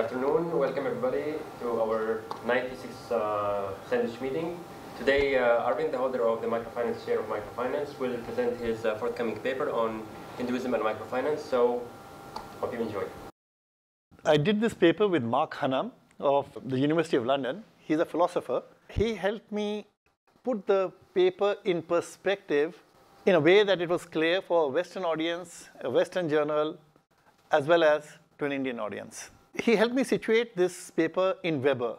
afternoon. Welcome everybody to our 96th sandwich meeting. Today, Arvind, the holder of the Microfinance chair of Microfinance, will present his forthcoming paper on Hinduism and microfinance. So, hope you enjoy. I did this paper with Mark Hanam of the University of London. He's a philosopher. He helped me put the paper in perspective in a way that it was clear for a Western audience, a Western journal, as well as to an Indian audience. He helped me situate this paper in Weber.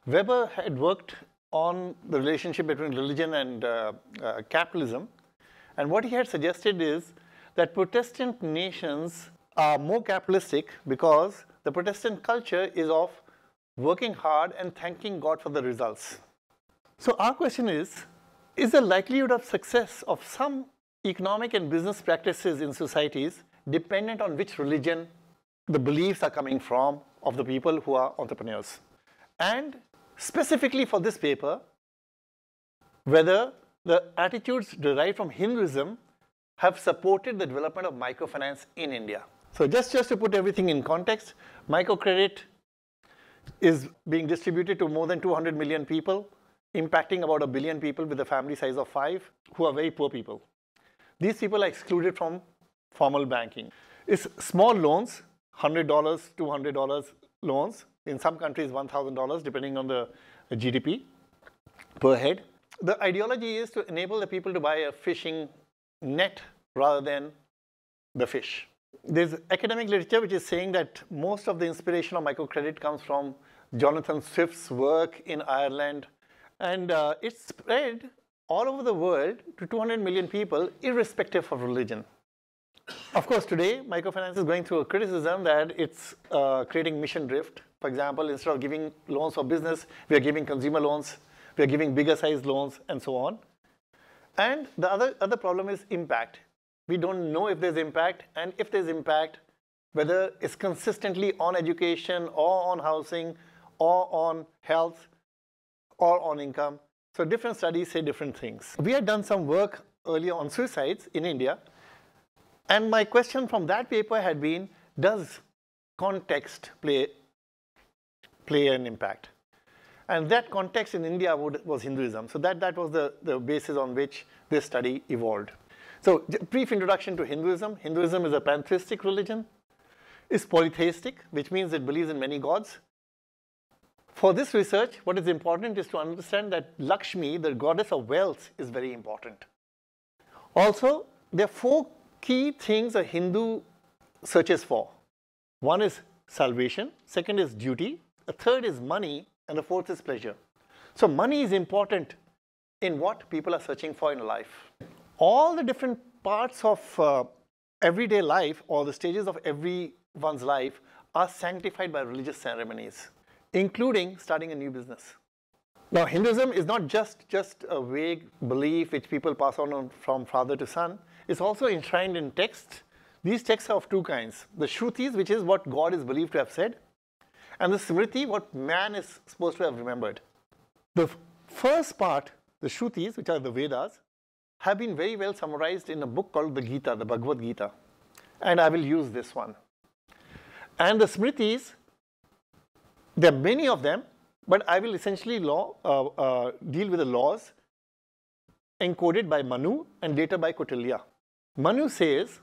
Weber had worked on the relationship between religion and capitalism. And what he had suggested is that Protestant nations are more capitalistic because the Protestant culture is of working hard and thanking God for the results. So our question is the likelihood of success of some economic and business practices in societies dependent on which religion the beliefs are coming from of the people who are entrepreneurs? And specifically for this paper, whether the attitudes derived from Hinduism have supported the development of microfinance in India. So just to put everything in context, microcredit is being distributed to more than 200 million people, impacting about 1 billion people with a family size of 5 who are very poor people. These people are excluded from formal banking. It's small loans, $100, $200 loans, in some countries $1,000 depending on the GDP per head. The ideology is to enable the people to buy a fishing net rather than the fish. There's academic literature which is saying that most of the inspiration of microcredit comes from Jonathan Swift's work in Ireland, and it's spread all over the world to 200 million people irrespective of religion. Of course, today, microfinance is going through a criticism that it's creating mission drift. For example, instead of giving loans for business, we are giving consumer loans, we are giving bigger sized loans, and so on. And the other problem is impact. We don't know if there's impact, and if there's impact, whether it's consistently on education, or on housing, or on health, or on income. So different studies say different things. We had done some work earlier on suicides in India. And my question from that paper had been, does context play an impact? And that context in India was Hinduism. So that was the basis on which this study evolved. So brief introduction to Hinduism. Hinduism is a pantheistic religion. It's polytheistic, which means it believes in many gods. For this research, what is important is to understand that Lakshmi, the goddess of wealth, is very important. Also, there are 4 key things a Hindu searches for. One is salvation, second is duty, a third is money, and the fourth is pleasure. So money is important in what people are searching for in life. All the different parts of everyday life, or the stages of everyone's life, are sanctified by religious ceremonies, including starting a new business. Now, Hinduism is not just a vague belief which people pass on from father to son. It's also enshrined in texts. These texts are of 2 kinds. The Shrutis, which is what God is believed to have said, and the Smriti, what man is supposed to have remembered. The first part, the Shrutis, which are the Vedas, have been very well summarized in a book called the Gita, the Bhagavad Gita. And I will use this one. And the Smritis, there are many of them, but I will essentially deal with the laws encoded by Manu and later by Kautilya. Manu says,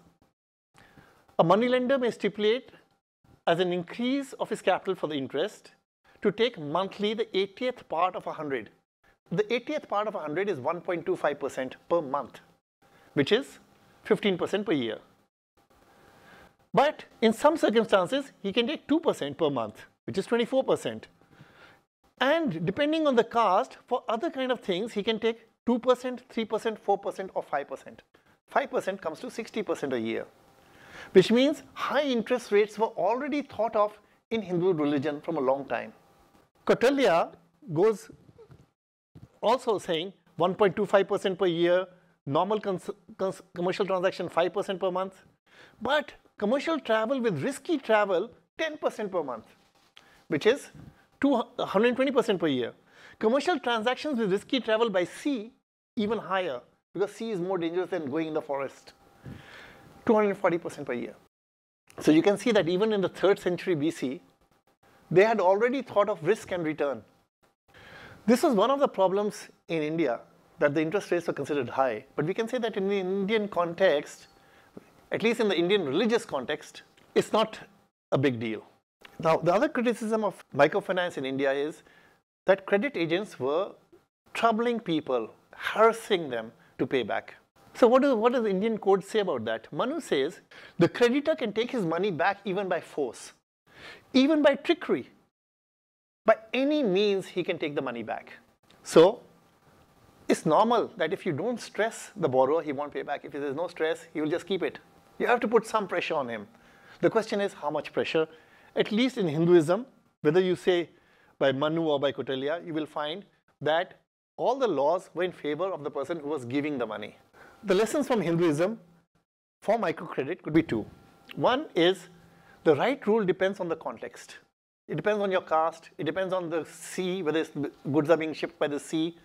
a moneylender may stipulate as an increase of his capital for the interest to take monthly the 80th part of 100. The 80th part of 100 is 1.25% per month, which is 15% per year. But in some circumstances, he can take 2% per month, which is 24%. And depending on the caste, for other kind of things, he can take 2%, 3%, 4%, or 5%. 5% comes to 60% a year, which means high interest rates were already thought of in Hindu religion from a long time. Kautilya goes also saying 1.25% per year, normal commercial transaction 5% per month, but commercial travel with risky travel 10% per month, which is 120% per year. Commercial transactions with risky travel by sea even higher, because sea is more dangerous than going in the forest. 240% per year. So you can see that even in the 3rd century BC, They had already thought of risk and return. This was one of the problems in India, that the interest rates were considered high. But we can say that in the Indian context, at least in the Indian religious context, it's not a big deal. Now, the other criticism of microfinance in India is that credit agents were troubling people, harassing them to pay back. So what does the Indian code say about that? Manu says the creditor can take his money back even by force, even by trickery. By any means, he can take the money back. So it's normal that if you don't stress the borrower, he won't pay back. If there's no stress, he will just keep it. You have to put some pressure on him. The question is how much pressure? At least in Hinduism, whether you say by Manu or by Kautilya, you will find that all the laws were in favor of the person who was giving the money. The lessons from Hinduism for microcredit could be two. One is the right rule depends on the context. It depends on your caste. It depends on the sea, whether goods are being shipped by the sea.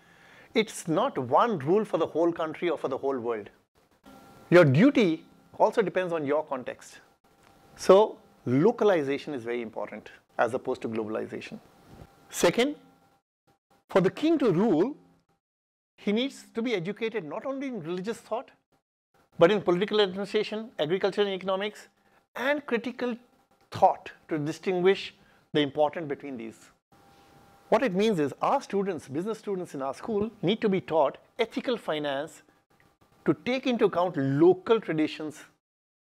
It's not one rule for the whole country or for the whole world. Your duty also depends on your context. So localization is very important as opposed to globalization. Second, for the king to rule, he needs to be educated not only in religious thought, but in political administration, agriculture and economics, and critical thought to distinguish the important between these. What it means is our students, business students in our school, need to be taught ethical finance to take into account local traditions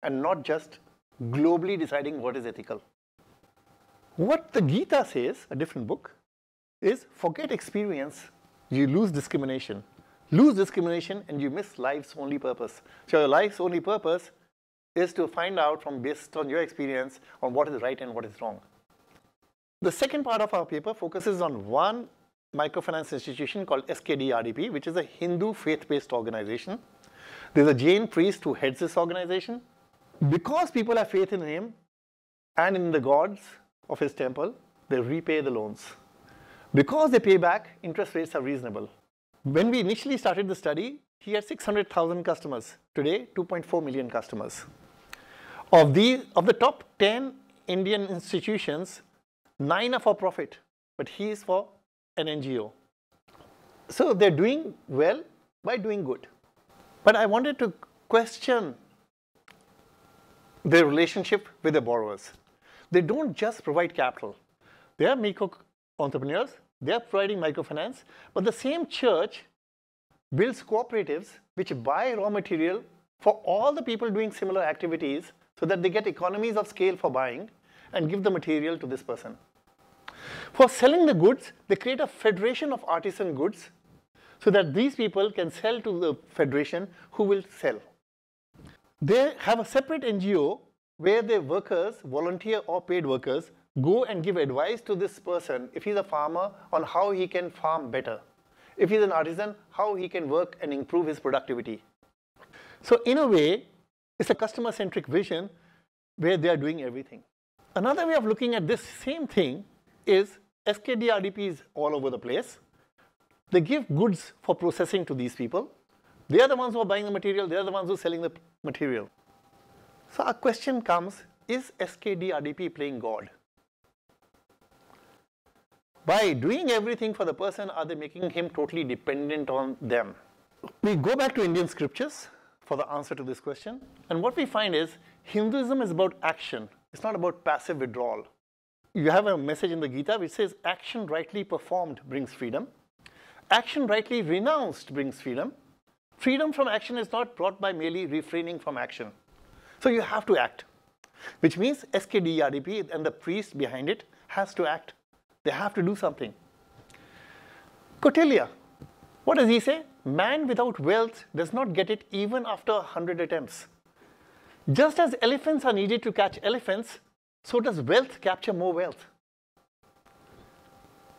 and not just globally deciding what is ethical. What the Gita says, a different book, is forget experience, you lose discrimination. Lose discrimination and you miss life's only purpose. So your life's only purpose is to find out based on your experience on what is right and what is wrong. The second part of our paper focuses on one microfinance institution called ESC-Dijon, which is a Hindu faith-based organization. There's a Jain priest who heads this organization. Because people have faith in him and in the gods of his temple, they repay the loans. Because they pay back, interest rates are reasonable. When we initially started the study, he had 600,000 customers. Today, 2.4 million customers. Of the top 10 Indian institutions, 9 are for profit, but he is for an NGO. So they're doing well by doing good. But I wanted to question their relationship with the borrowers. They don't just provide capital. They are micro entrepreneurs. They are providing microfinance. But the same church builds cooperatives which buy raw material for all the people doing similar activities so that they get economies of scale for buying and give the material to this person. For selling the goods, they create a federation of artisan goods so that these people can sell to the federation who will sell. They have a separate NGO where their workers, volunteer or paid workers, go and give advice to this person, if he's a farmer, on how he can farm better. If he's an artisan, how he can work and improve his productivity. So in a way, it's a customer-centric vision where they are doing everything. Another way of looking at this same thing is ESC-Dijon all over the place. They give goods for processing to these people. They are the ones who are buying the material. They are the ones who are selling the material. So our question comes, is ESC-Dijon playing God? By doing everything for the person, are they making him totally dependent on them? We go back to Indian scriptures for the answer to this question. And what we find is Hinduism is about action. It's not about passive withdrawal. You have a message in the Gita which says action rightly performed brings freedom. Action rightly renounced brings freedom. Freedom from action is not brought by merely refraining from action. So you have to act, which means ESC-Dijon and the priest behind it has to act. They have to do something. Kautilya, what does he say? Man without wealth does not get it even after 100 attempts. Just as elephants are needed to catch elephants, so does wealth capture more wealth.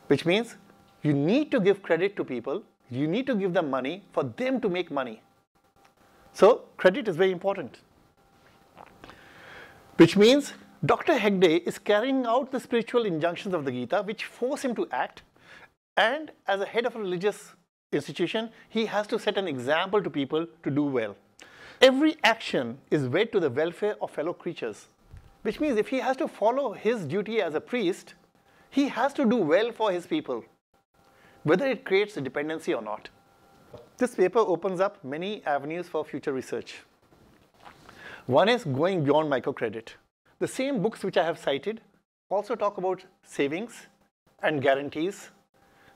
Which means you need to give credit to people. You need to give them money for them to make money. So credit is very important. Which means Dr. Hegde is carrying out the spiritual injunctions of the Gita which force him to act, and as a head of a religious institution, he has to set an example to people to do well. Every action is wed to the welfare of fellow creatures, which means if he has to follow his duty as a priest, He has to do well for his people, whether it creates a dependency or not. This paper opens up many avenues for future research. One is going beyond microcredit. The same books which I have cited also talk about savings and guarantees.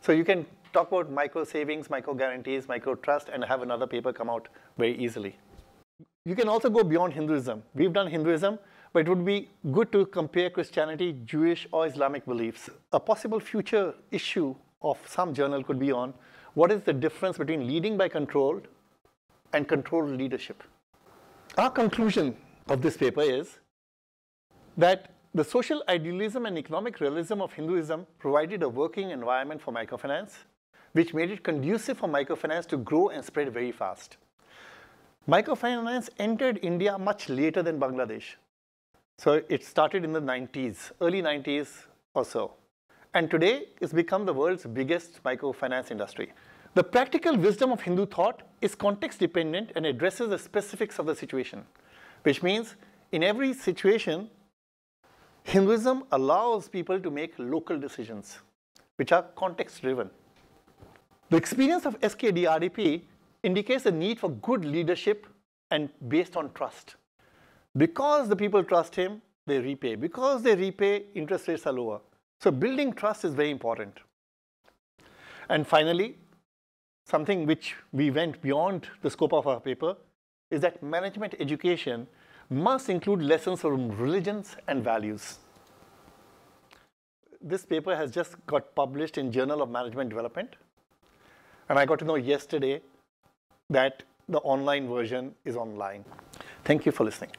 So you can talk about micro savings, micro guarantees, micro trust, and have another paper come out very easily. You can also go beyond Hinduism. We've done Hinduism, but it would be good to compare Christianity, Jewish, or Islamic beliefs. A possible future issue of some journal could be on what is the difference between leading by control and controlled leadership. Our conclusion of this paper is that the social idealism and economic realism of Hinduism provided a working environment for microfinance, which made it conducive for microfinance to grow and spread very fast. Microfinance entered India much later than Bangladesh. So it started in the 90s, early 90s or so. And today it's become the world's biggest microfinance industry. The practical wisdom of Hindu thought is context dependent and addresses the specifics of the situation, which means in every situation, Hinduism allows people to make local decisions, which are context driven. The experience of SKD-RDP indicates the need for good leadership and based on trust. Because the people trust him, they repay. Because they repay, interest rates are lower. So building trust is very important. And finally, something which we went beyond the scope of our paper is that management education must include lessons from religions and values. This paper has just got published in Journal of Management Development. And I got to know yesterday that the online version is online. Thank you for listening.